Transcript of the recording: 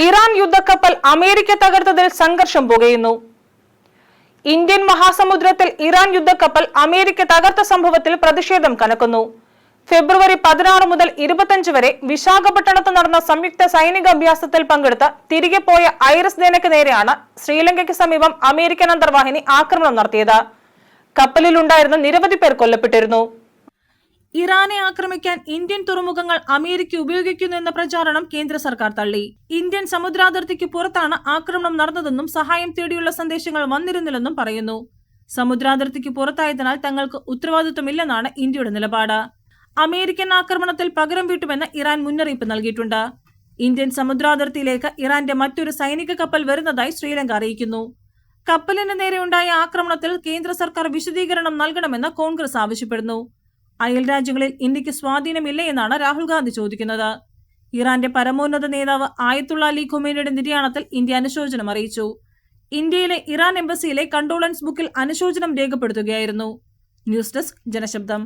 Iran യുദ്ധക്കപ്പൽ America തകർത്തതിൽ സംഘർഷം പുകയുന്നു. Indian മഹാസമുദ്രത്തിൽ Iran യുദ്ധക്കപ്പൽ America തകർത്ത സംഭവത്തിൽ പ്രതിഷേധം കനക്കുന്നു. ഫെബ്രുവരി 16 മുതൽ 25 വരെ വിശാഖപട്ടണത്ത് നടന്ന സംയുക്ത സൈനിക അഭ്യാസത്തിൽ പങ്കെടുത്ത് തിരികെ പോയ ഐറിസ് സേനയ്ക്ക് നേരെയാണ് ശ്രീലങ്കയ്ക്ക് സമീപം അമേരിക്കൻ അന്തർവാഹിനി ആക്രമണം നടത്തിയത്. കപ്പലിലുണ്ടായിരുന്ന നിരവധി പേർ കൊല്ലപ്പെട്ടിരുന്നു. ഇറാനെ ആക്രമിക്കാൻ ഇന്ത്യൻ തുറമുഖങ്ങൾ അമേരിക്ക ഉപയോഗിക്കുന്നു എന്ന പ്രചാരണം കേന്ദ്ര സർക്കാർ തള്ളി. ഇന്ത്യൻ സമുദ്രാതിർത്തിക്ക് പുറത്താണ് ആക്രമണം നടന്നതെന്നും സഹായം തേടിയുള്ള സന്ദേശങ്ങൾ വന്നിരുന്നില്ലെന്നും പറയുന്നു. സമുദ്രാതിർത്തിക്ക് പുറത്തായതിനാൽ തങ്ങൾക്ക് ഉത്തരവാദിത്വമില്ലെന്നാണ് ഇന്ത്യയുടെ നിലപാട്. അമേരിക്കൻ ആക്രമണത്തിൽ പകരം വീട്ടുമെന്ന് ഇറാൻ മുന്നറിയിപ്പ് നൽകിയിട്ടുണ്ട്. ഇന്ത്യൻ സമുദ്രാതിർത്തിയിലേക്ക് ഇറാന്റെ മറ്റൊരു സൈനിക കപ്പൽ വരുന്നതായി ശ്രീലങ്ക അറിയിക്കുന്നു. കപ്പലിന് നേരെയുണ്ടായ ആക്രമണത്തിൽ കേന്ദ്ര സർക്കാർ വിശദീകരണം നൽകണമെന്ന് കോൺഗ്രസ് ആവശ്യപ്പെടുന്നു. അയൽ രാജ്യങ്ങളിൽ ഇന്ത്യക്ക് സ്വാധീനമില്ല എന്നാണ് രാഹുൽ ഗാന്ധി ചോദിക്കുന്നത്. ഇറാന്റെ പരമോന്നത നേതാവ് ആയത്തുള്ള അലി ഖൊമേനിയുടെ നിര്യാണത്തിൽ ഇന്ത്യ അനുശോചനം അറിയിച്ചു. ഇന്ത്യയിലെ ഇറാൻ എംബസിയിലെ കണ്ടോളൻസ് ബുക്കിൽ അനുശോചനം രേഖപ്പെടുത്തുകയായിരുന്നു. News desk ജനശബ്ദം.